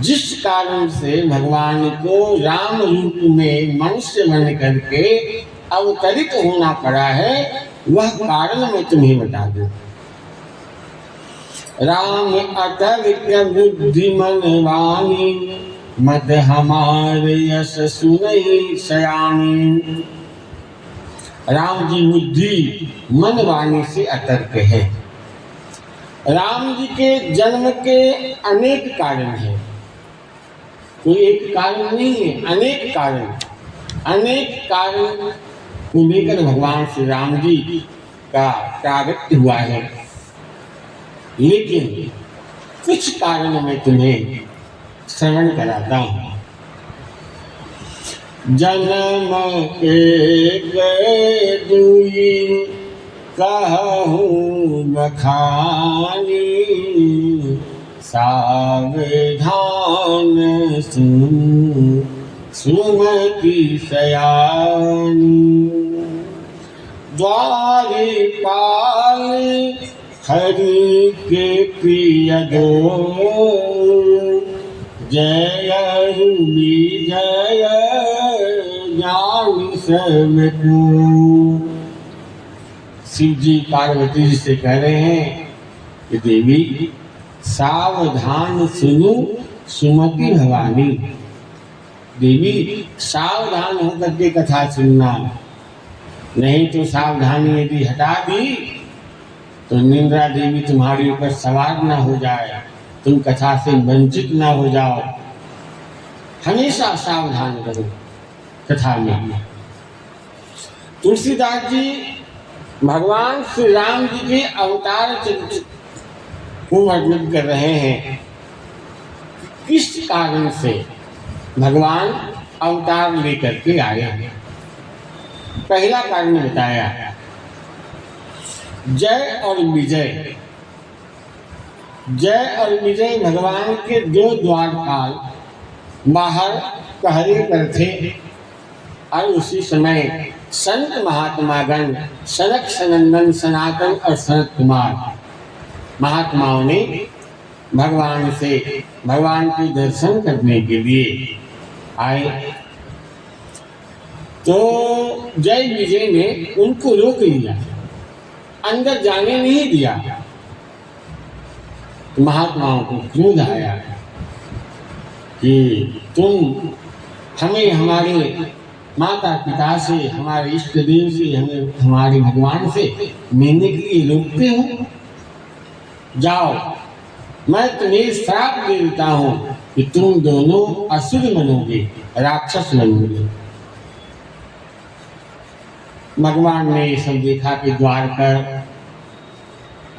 जिस कारण से भगवान को राम रूप में मनुष्य बन करके अवतरित होना पड़ा है, वह कारण मैं तुम्हें बता दूं। राम अतर्क बुद्धिमन वाणी, मत हमारे यश सुनहि सयानी। राम जी बुद्धि मन वाणी से अतर्क है। राम जी के जन्म के अनेक कारण हैं, कोई एक कारण नहीं है, अनेक कारण, अनेक कारण को लेकर भगवान श्री राम जी का प्रागट्य हुआ है। लेकिन कुछ कारण मैं तुम्हें श्रवण कराता हूँ। जन्म एक दुई कहूँ बखानी, सावधान सुन सुमति सयानी। द्वारपाल हरि के प्रिय दो, जय रूबी जय ज्ञान सब को। शिव जी पार्वती जी से कह रहे हैं कि देवी सावधान सुनो सुमति भवानी। देवी सावधान होकर के कथा सुनना, नहीं तो सावधानी यदि हटा दी तो निंद्रा देवी तुम्हारे ऊपर सवार ना हो जाए, तुम कथा से वंचित ना हो जाओ। हमेशा सावधान करो कथा में। तुलसीदास जी भगवान श्री राम जी के अवतार चरित्र को वर्णित कर रहे हैं। किस कारण से भगवान अवतार लेकर के आए हैं। पहला कारण बताया, जय और विजय। जय और विजय भगवान के दो द्वारपाल बाहर पहरे पर थे और उसी समय संत महात्मागण सनक सनंदन सनातन और सनत कुमार महात्माओं ने भगवान के दर्शन करने के लिए आए। तो जय विजय ने उनको रोक लिया, अंदर जाने नहीं दिया। तो महात्माओं को क्रोध आया कि तुम हमें हमारे माता पिता से, हमारे इष्ट देव से, हमें हमारे भगवान से मिलने के लिए रोकते हो। जाओ, मैं तुम्हें श्राप दे देता हूँ कि तुम दोनों असुर बनोगे, राक्षस बनोगे। भगवान ने ये सब देखा कि द्वार पर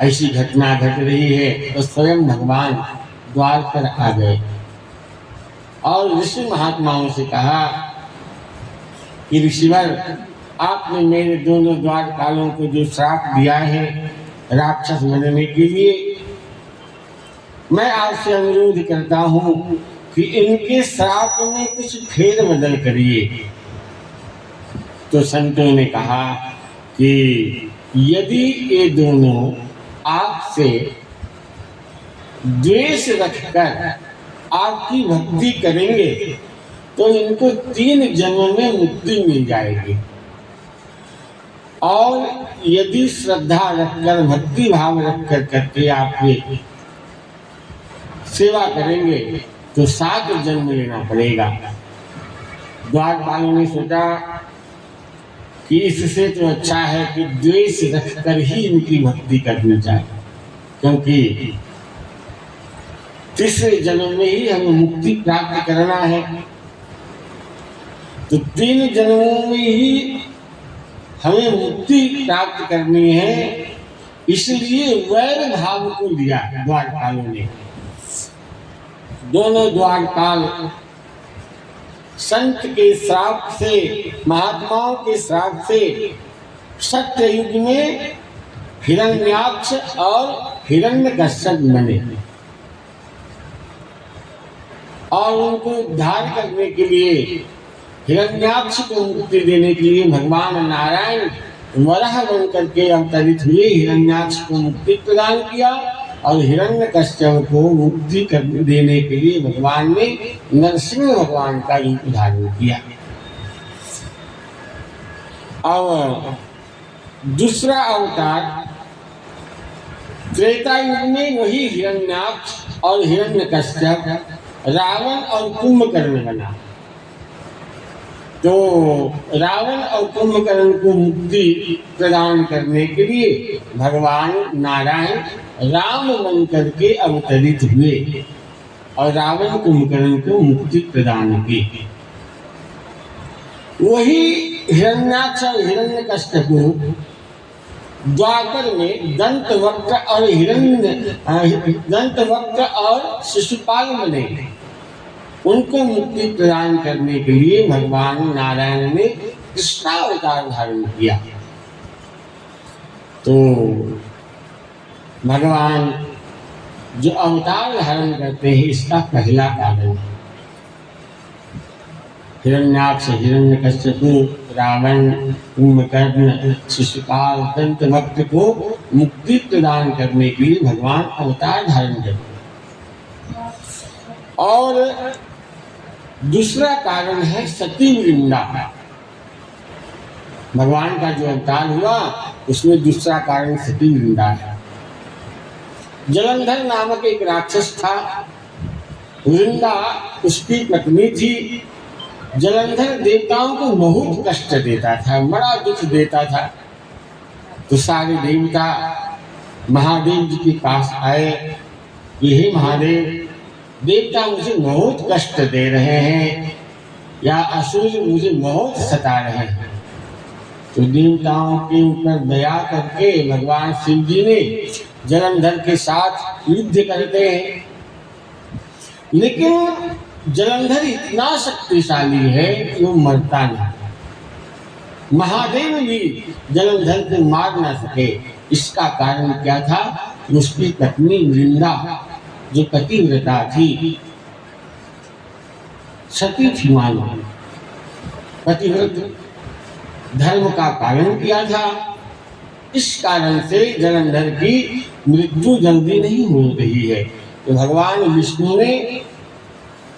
ऐसी घटना घट रही है, तो स्वयं भगवान द्वार पर आ गए और ऋषि महात्माओं से कहा कि ऋषिवर, आपने मेरे दोनों द्वारपालों को जो श्राप दिया है राक्षस बनने के लिए, मैं आपसे अनुरोध करता हूँ कि इनके श्राप में कुछ फेर बदल करिए। तो संतों ने कहा कि यदि ये दोनों आपसे द्वेष रखकर आपकी भक्ति करेंगे तो इनको 3 जन्मों में मुक्ति मिल जाएगी, और यदि श्रद्धा रखकर, भक्ति भाव रखकर करके आपकी सेवा करेंगे तो 7 जन्म लेना पड़ेगा। द्वारपालों ने सोचा कि इससे तो अच्छा है कि द्वेष रखकर ही इनकी भक्ति करनी चाहिए, क्योंकि तीसरे जन्म में ही हमें मुक्ति प्राप्त करना है। तो 3 जन्मों में ही हमें मुक्ति प्राप्त करनी है, इसलिए वैर भाव को लिया द्वारपालों ने। दोनों द्वारपाल संत के श्राप से, महात्माओं के श्राप से सत्य युग में हिरण्याक्ष और हिरण्यकश्यप बने, और उनको उद्धार करने के लिए, हिरण्याक्ष को मुक्ति देने के लिए भगवान नारायण वराह बन करके अवतरित हुए, हिरण्याक्ष को मुक्ति प्रदान किया, और हिरण्यकश्यप को मुक्ति देने के लिए भगवान ने नरसिंह भगवान का रूप धारण किया। और दूसरा अवतार त्रेता युग में वही हिरण्याक्ष और हिरण्यकश्यप रावण और कुंभकर्ण बना। तो रावण और कुंभकर्ण को मुक्ति प्रदान करने के लिए भगवान नारायण राम बन करके अवतरित हुए और रावण कुंभकर्ण को मुक्ति प्रदान की। वही हिरण्याक्ष और हिरण्यकश्यप को द्वापर में दंतवक्र और शिशुपाल बने, उनको मुक्ति प्रदान करने के लिए भगवान नारायण ने कृष्णावतार धारण किया। तो भगवान जो अवतार धारण करते हैं इसका पहला कारण है। हिरण्याक्ष, हिरण्यकश्यप, रावण, कुंभकर्ण, शिशुपाल, दंतवक्र को मुक्ति प्रदान करने के लिए भगवान अवतार धारण करते। और दूसरा कारण है सती वृंदा। भगवान का जो अवतार हुआ उसमें दूसरा कारण सती वृंदा है। जलंधर नामक एक राक्षस था, वृंदा उसकी पत्नी थी। जलंधर देवताओं को बहुत कष्ट देता था, बड़ा दुख देता था। तो सारे देवता महादेव जी के पास आए, हे महादेव, देवता मुझे बहुत कष्ट दे रहे हैं, या असुर मुझे बहुत सता रहे हैं। तो देवताओं के ऊपर दया करके भगवान शिव जी ने जलंधर के साथ युद्ध करते हैं, लेकिन जलंधर इतना शक्तिशाली है कि वो मरता नहीं। महादेव भी जलंधर को मार ना सके। इसका कारण क्या था? उसकी पत्नी वृंदा जो पतिव्रता थी, सती थी, मानो पतिव्रत धर्म का पालन किया था। इस कारण से जलंधर की मृत्यु जल्दी नहीं हो रही है। तो भगवान विष्णु ने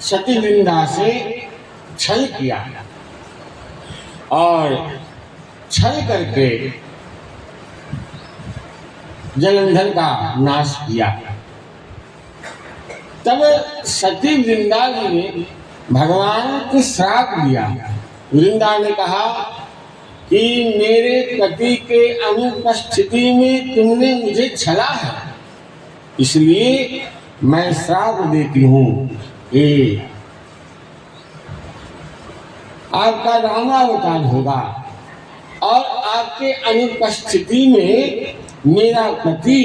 सती वृंदा से छल किया और छल करके जलंधर का नाश किया। तब सती वृंदा ने भगवान को श्राप दिया। वृंदा ने कहा कि मेरे पति के अनुपस्थिति में तुमने मुझे छला है, इसलिए मैं श्राप देती हूँ कि आपका रामावतार होगा और आपके अनुपस्थिति में मेरा पति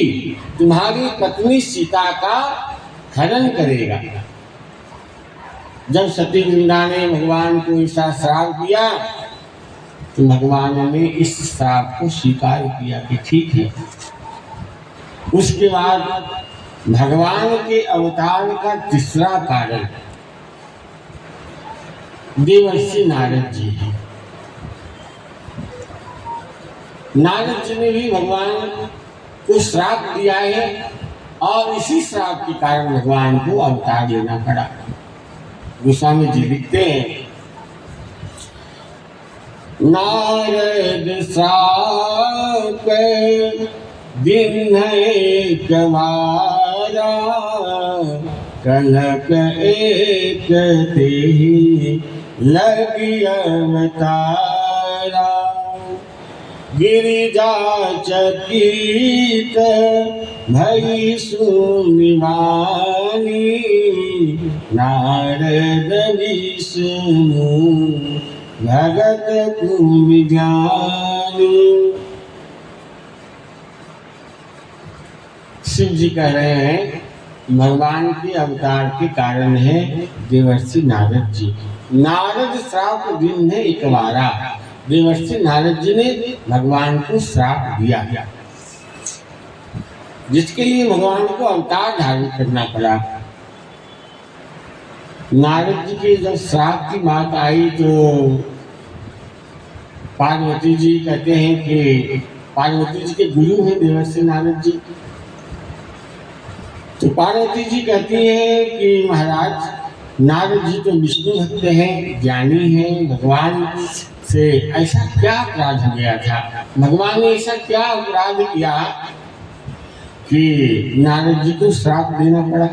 तुम्हारी पत्नी सीता का हरण करेगा। जब सती वृंदा ने भगवान को ऐसा श्राप दिया तो भगवान ने इस श्राप को स्वीकार किया कि ठीक है। उसके बाद भगवान के अवतार का तीसरा कारण देवर्षि नारद जी हैं। नारद जी ने भी भगवान को श्राप दिया है और इसी श्राप के कारण भगवान को अवतार लेना पड़ा। गोस्वामी जी लिखते हैं, नारद श्राप दिन एक बारा, कलक एक तेहि लगी अवतारा। गिरिजा चकित भई सुनिवानी, नारद विष्णु भगत तुम ज्ञानी। शिव जी कह रहे हैं भगवान के अवतार के कारण है देवर्षि नारद जी। नारद श्राप दिन ने एक बारा, देवर्षि नारद जी ने भगवान को श्राप दिया, जिसके लिए भगवान को अवतार धारण करना पड़ा। नारद जी के जब श्राप की बात आई तो पार्वती जी कहते हैं कि पार्वती जी के गुरु हैं देवर्षि नारद जी। तो पार्वती जी कहती है कि महाराज नारद जी तो विष्णु भक्त हैं, ज्ञानी हैं, भगवान से ऐसा क्या अपराध हो गया था? भगवान ने ऐसा क्या अपराध किया कि नारद जी को श्राप देना पड़ा?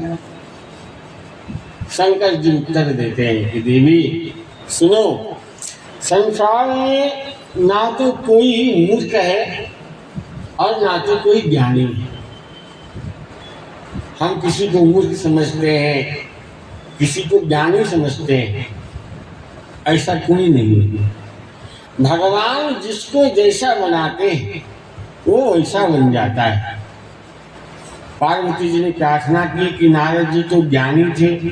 शंकर जी उत्तर देते हैं कि देवी सुनो, संसार में ना तो कोई मूर्ख है और ना तो कोई ज्ञानी है। हम किसी को मूर्ख समझते हैं, किसी को ज्ञानी समझते हैं, ऐसा कोई नहीं है। भगवान जिसको जैसा बनाते हैं वो वैसा बन जाता है। पार्वती जी ने प्रार्थना की कि नारद जी तो ज्ञानी थे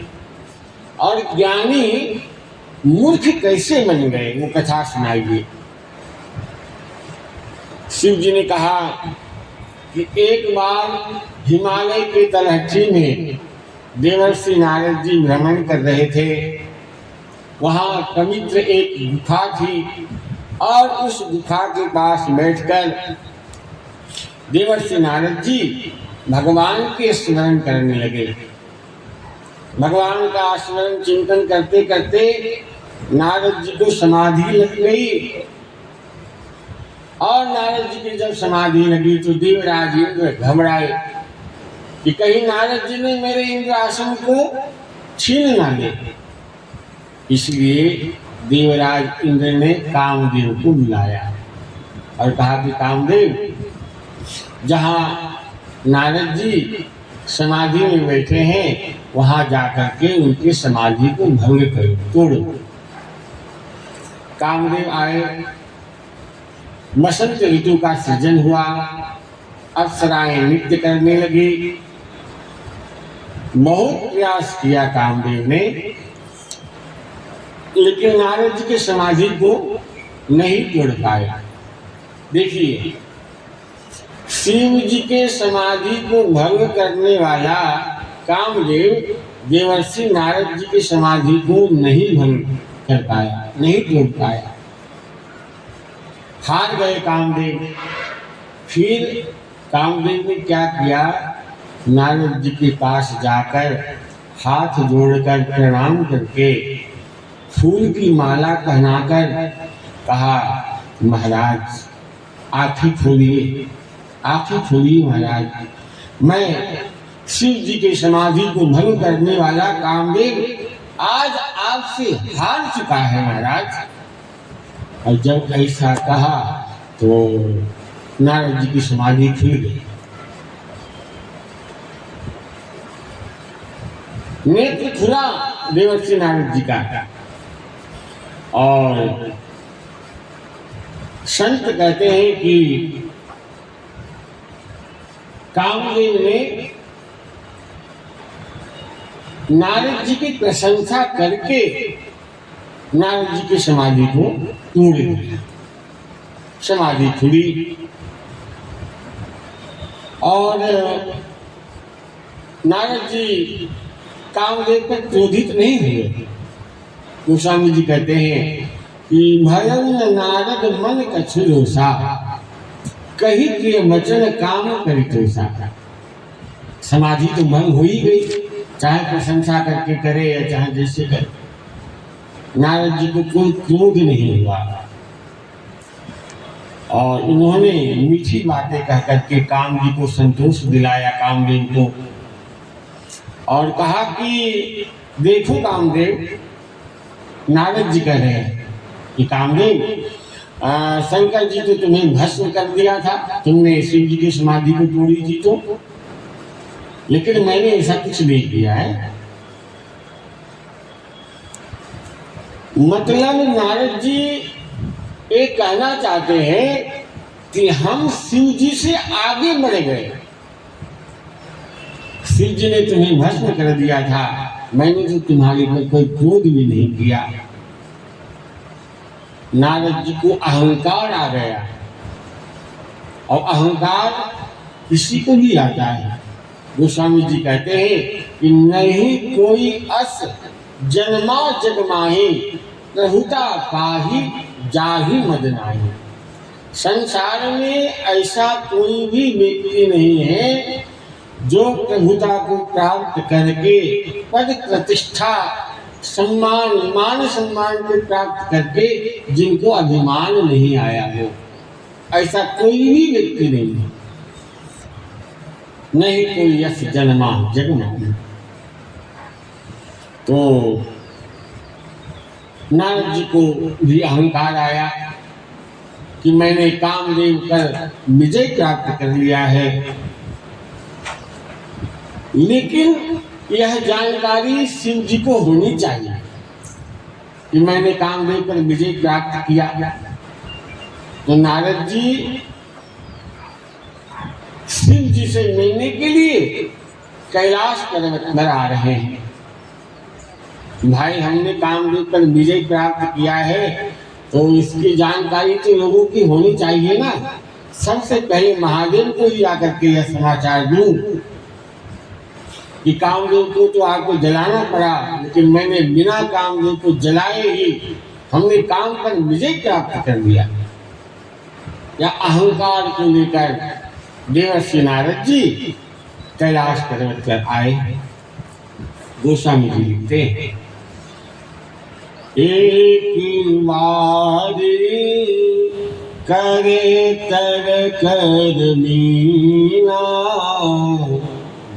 और ज्ञानी मूर्ख कैसे बन गए, वो कथा सुनाइए। शिव जी ने कहा कि एक बार हिमालय के तलहटी में देवर्षि नारद जी भ्रमण कर रहे थे। वहाँ पवित्र एक गुफा थी और उस गुफा के पास बैठकर देवर्षि नारद जी भगवान के स्मरण करने लगे। भगवान का स्मरण चिंतन करते करते नारद जी को समाधि लग गई और नारद जी की जब समाधि लगी तो देवराज इंद्र घबराए कि कहीं नारद जी ने मेरे इंद्र आसन को छीन ना ले। इसलिए देवराज इंद्र ने कामदेव को बुलाया और कहा कि कामदेव, जहाँ नारद जी समाधि में बैठे हैं वहां जाकर के उनकी समाधि को भंग करो, तोड़ो। कामदेव आए, बसंत ऋतु का सृजन हुआ अप्सराएं नृत्य करने लगी। बहुत प्रयास किया कामदेव ने, लेकिन नारद जी की समाधि को नहीं तोड़ पाया। देखिए, शिव जी के समाधि को भंग करने वाला कामदेव देवर्षि नारद जी की समाधि को नहीं भंग कर पाया, नहीं तोड़ पाया। हार गए कामदेव। फिर कामदेव ने क्या किया, नारद जी के पास जाकर हाथ जोड़कर प्रणाम करके फूल की माला पहनाकर कहा, महाराज आँखें खोलिए, आँखें खोलिए महाराज, मैं शिव जी की समाधि को भंग करने वाला कामदेव आज आपसे हार चुका है महाराज। और जब ऐसा कहा तो नारद जी की समाधि खुल गई। नेत्र खुला देवर्षि नारद जी का। और संत कहते हैं कि कामदेव ने नारद जी की प्रशंसा करके नारद जी की समाधि को तोड़ दिया। समाधि खुली और नारद जी कामदेव पर क्रोधित नहीं हुए। गोस्वामी जी कहते हैं कि भयं नारद मन कछु दोषा, कही प्रिय वचन काम परितोषा। समाधि तो भंग हो ही गई, चाहे प्रशंसा करके करे या चाहे जैसे करे। नारद जी को कोई क्रोध नहीं हुआ और उन्होंने मीठी बातें कह करके काम जी को संतोष दिलाया, कामदेव को, और कहा कि देखो कामदेव, नारद जी कह रहे हैं कि कामदेव, शंकर जी तो तुम्हें भस्म कर दिया था, तुमने शिव जी की समाधि को तोड़ी थी तो, लेकिन मैंने ऐसा कुछ नहीं किया है। मतलब नारद जी ये कहना चाहते हैं कि हम शिव जी से आगे बढ़ गए। शिव जी ने तुम्हें भस्म कर दिया था, मैंने तो तुम्हारे पर कोई क्रोध भी नहीं किया। नारद जी को अहंकार आ गया, और अहंकार किसी को भी आता है। गोस्वामी जी कहते हैं कि नहीं कोई अस जन्मा जग माही, प्रभुता पाही जाही मद नाही। संसार में ऐसा कोई भी व्यक्ति नहीं है जो प्रभुता को प्राप्त करके पद प्रतिष्ठा सम्मान मान सम्मान को प्राप्त करके जिनको अभिमान नहीं आया हो, ऐसा कोई भी व्यक्ति नहीं है। नहीं कोई यश जन्मा जग माही। तो नारद जी को भी अहंकार आया कि मैंने कामदेव पर विजय प्राप्त कर लिया है, लेकिन यह जानकारी शिव जी को होनी चाहिए कि मैंने कामदेव पर विजय प्राप्त किया। तो नारद जी शिव जी से मिलने के लिए कैलाश पर्वत पर आ रहे हैं। भाई, हमने कामदेव पर विजय प्राप्त किया है तो इसकी जानकारी तो लोगों की होनी चाहिए ना। सबसे पहले महादेव को ही आकर के यह समाचार दूं कि कामदेव को तो आपको जलाना पड़ा, लेकिन मैंने बिना कामदेव को जलाए ही हमने काम पर विजय प्राप्त कर लिया। या अहंकार को लेकर देवर्षि नारद जी कैलाश पर्वत पर आए। गोस्वामी जी लिखते हैं, एक बार करे तर कर मीना,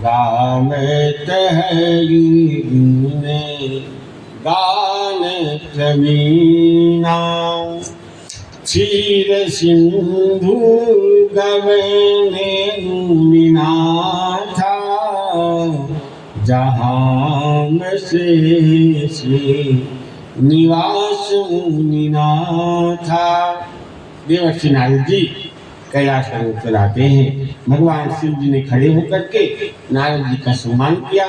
गावत हरि गुण गान प्रवीणा। क्षीर सिंधु गवने मुनिनाथा, जहाँ शेष निवास मुनिनाथा। देवर्षि नारद जी कैलाश पर्वत पर आते हैं। भगवान शिव जी ने खड़े होकर के नारद जी का सम्मान किया।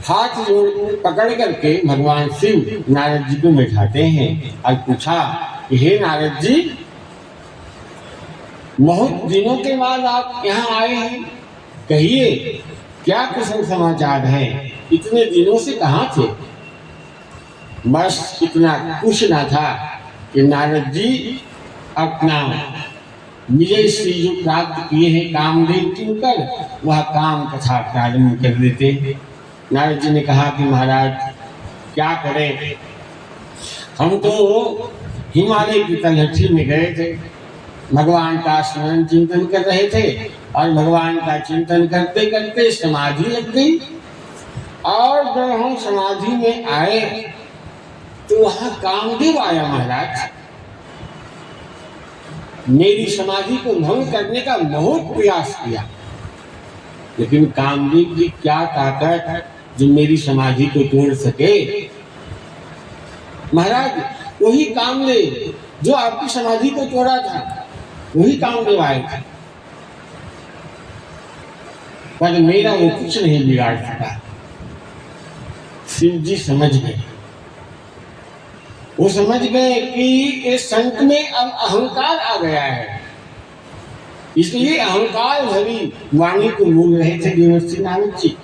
हाथ जोड़ पकड़ करके भगवान शिव नारद जी को बैठाते हैं और पूछा कि हे नारद जी, बहुत दिनों के बाद आप यहाँ आए हैं, कहिए क्या कुशल समाचार है? इतने दिनों से कहाँ थे? बस इतना पूछना था कि नारद जी अपना विजय श्री जो प्राप्त किए हैं कामदेव के ऊपर, वह काम कथा प्रारंभ कर देते। नारद जी ने कहा कि महाराज क्या करें, हम तो हिमालय की तलहटी में गए थे, भगवान का स्मरण चिंतन कर रहे थे और भगवान का चिंतन करते करते समाधि लग गई। और जब हम समाधि में आए तो वहां कामदेव आया। महाराज, मेरी समाधि को भंग करने का बहुत प्रयास किया, लेकिन कामदेव की क्या ताकत जो मेरी समाधि को तोड़ सके। महाराज, वही कामदेव जो आपकी समाधि को तोड़ा था, वही कामदेव आए थे, पर मेरा वो कुछ नहीं बिगाड़ सका। शिव जी समझ गए, वो समझ गए कि इस संत में अब अहंकार आ गया है, इसलिए अहंकार भरी वाणी को बोल रहे थे देवर्षि नारद जी।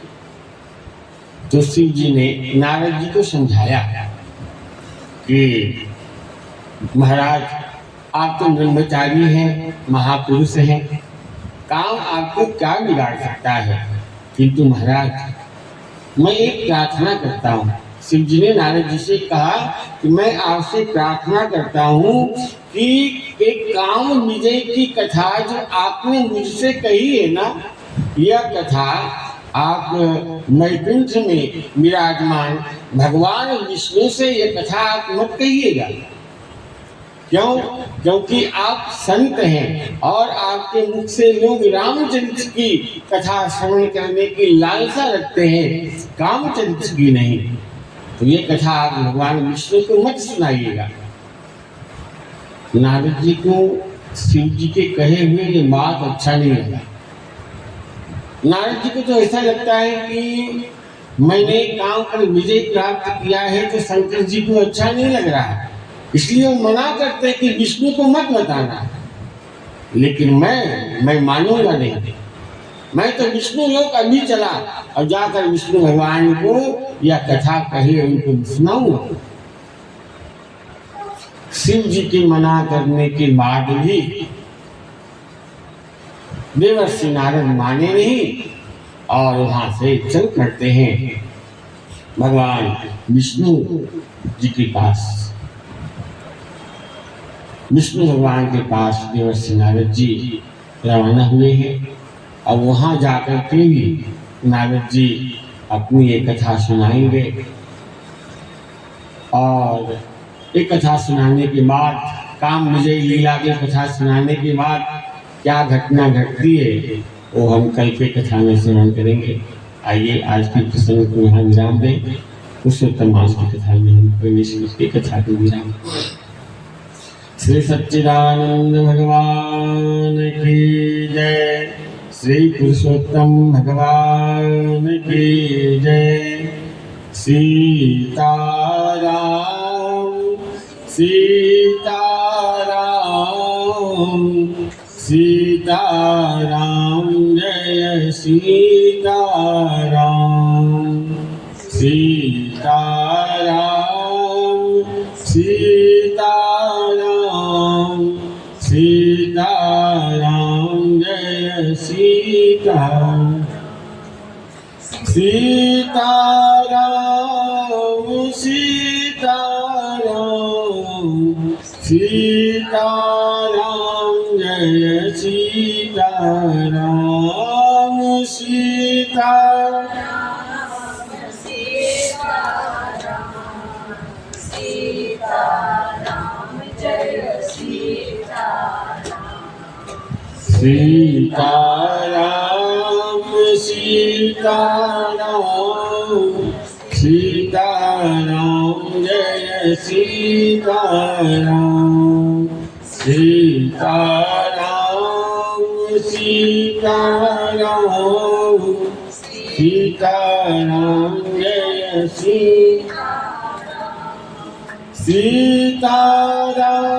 तो शिव जी ने नारद जी को समझाया कि महाराज, आप तो ब्रह्मचारी हैं, महापुरुष हैं, काम आपको क्या बिगाड़ सकता है, किंतु महाराज मैं एक प्रार्थना करता हूँ। शिव जी ने नारद जी से कहा कि मैं आपसे प्रार्थना करता हूँ कि एक काम विजय की कथा जो आपने मुझसे कही है ना, यह कथा आप वैकुंठ में विराजमान भगवान विष्णु से यह कथा आप मत कहिएगा। क्यों? क्योंकि आप संत हैं और आपके मुख से लोग रामचरित्र की कथा श्रवण करने की लालसा रखते हैं, कामचरित्र की नहीं। तो ये कथा आप भगवान विष्णु को मत सुनाइएगा। नारद जी को शिव जी के कहे हुए ये बात अच्छा नहीं लगा। नारद जी को तो ऐसा लगता है कि मैंने काम पर विजय प्राप्त किया है तो शंकर जी को अच्छा नहीं लग रहा है, इसलिए वो मना करते कि विष्णु को मत बताना। लेकिन मैं मानूंगा नहीं, मैं तो विष्णु लोक अभी चला और जाकर विष्णु भगवान को यह कथा कही उनको सुनाऊंगा। शिव जी के मना करने के बाद भी देवर्षि नारद माने नहीं और वहां से चल पड़ते हैं भगवान विष्णु जी के पास। विष्णु भगवान के पास देवर्षि नारद जी रवाना हुए हैं और वहां जाकर के भी नारद जी अपनी एक कथा सुनाएंगे। और एक कथा सुनाने के बाद, काम विजय लीला की कथा सुनाने के बाद क्या घटना घटती है वो हम कल के कथा में श्रवण करेंगे। आइए आज की प्रसंग को यहाँ विराम दें। पुरुषोत्तम मास की कथा में हम प्रवेश करके कथा को विराम। श्री सच्चिदानंद भगवान की जय। श्री पुरुषोत्तम भगवान की जय। सीताराम सीताराम सीताराम जय सीताराम सीताराम सीताराम सीताराम जय सीताराम सीताराम सीताराम सीताराम जय सीताराम सीताराम सीताराम जय सीताराम सीताराम सीताराम सीताराम जय सीताराम सीताराम सीताराम सीताराम जय सीताराम सीताराम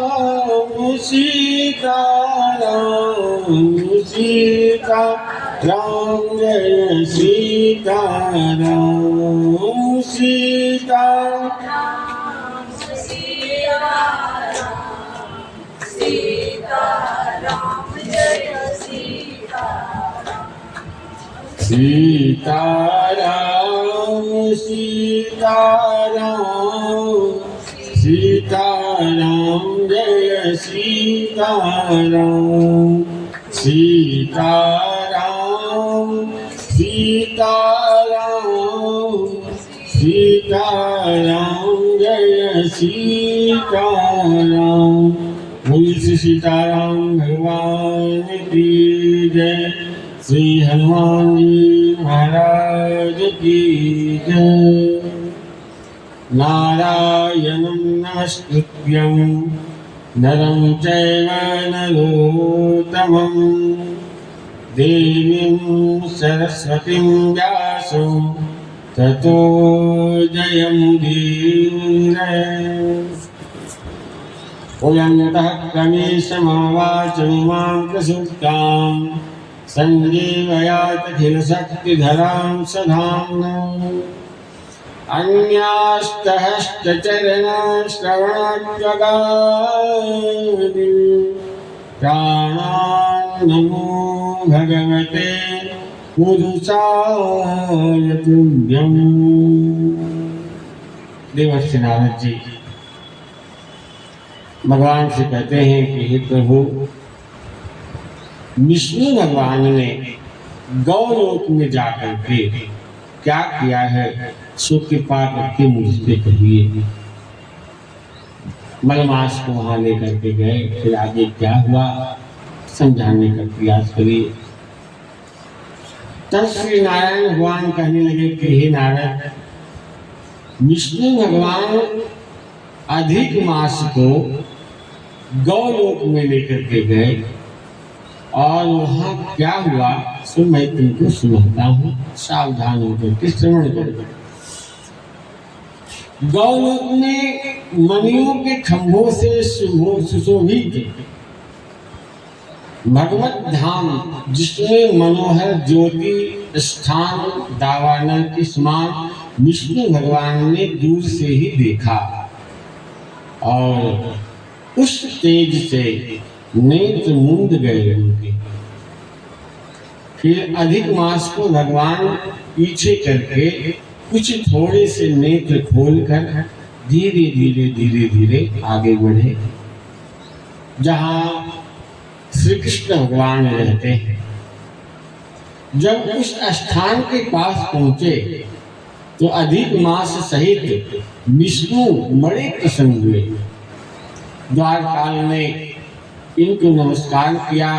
सीताराम जय सीताराम सीताराम सीताराम जय सीताराम सीताराम सीताराम सीताराम जय सीताराम सीताराम सीताराम सीताराम जय सीताराम। बोल श्री सीताराम भगवान की जय। श्री हनुमान जी महाराज की जय। नारायणं नमस्कृत्यं नरं चैव नरोत्तमं देवीं सरस्वतीं व्यासं ततो जयमुदीरये। उयन्तः कवीशमावाचमिमां प्रसुप्तां सञ्जीवयातखिलशक्तिधरां सधाम्ना। अन्यास्तहश्चरणश्रवणात्मगादीन् प्राणान् नमो भगवते पुरुषाय तुभ्यम्। देवर्षि नारद जी भगवान से कहते हैं कि हे प्रभु, विष्णु भगवान ने गौलोक में जाकर के क्या किया है, सो कृपा करके मुझसे कहिए। मलमास को वहां लेकर के गए, फिर आगे क्या हुआ समझाने का प्रयास करिए। तब श्री नारायण भगवान कहने लगे कि हे नारद, विष्णु भगवान अधिक मास को गौलोक में लेकर के गए और वहां क्या हुआ सो मैं तुमको सुनाता हूँ, सावधान होकर के श्रवण करो। गौलोक में मणियों के खंभों से सुशोभित भगवत धाम, जिसमें मनोहर ज्योति स्थान दावानल के समान विष्णु भगवान ने दूर से ही देखा और उस तेज से नेत्र मूंद गए उनके। फिर अधिक मास को भगवान पीछे करके कुछ थोड़े से नेत्र खोलकर धीरे धीरे धीरे धीरे आगे बढ़े जहाँ श्री कृष्ण भगवान रहते हैं। जब उस स्थान के पास पहुंचे तो अधिक मास सहित विष्णु बड़े प्रसन्न हुए। द्वारपाल ने इनको नमस्कार किया।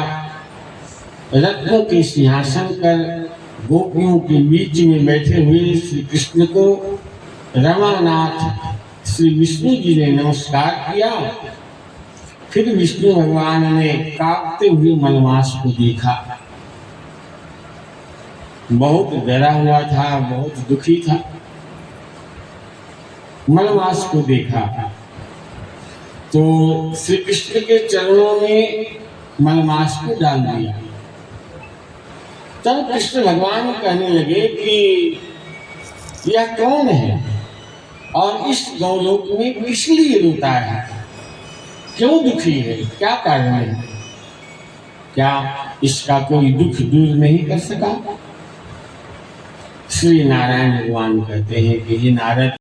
रत्नों के सिंहासन पर गोपियों के बीच में बैठे हुए श्री कृष्ण को रमानाथ श्री विष्णु जी ने नमस्कार किया। फिर विष्णु भगवान ने कांपते हुए मलमास को देखा। बहुत डरा हुआ था, बहुत दुखी था। मलमास को देखा तो श्री कृष्ण के चरणों में मलमास को डाल दिया। तब कृष्ण भगवान कहने लगे कि यह कौन है और इस गौलोक में किस लिए रोता है, क्यों दुखी है, क्या कारण है, क्या इसका कोई दुख दूर नहीं कर सका। श्री नारायण भगवान कहते हैं कि हे नारद,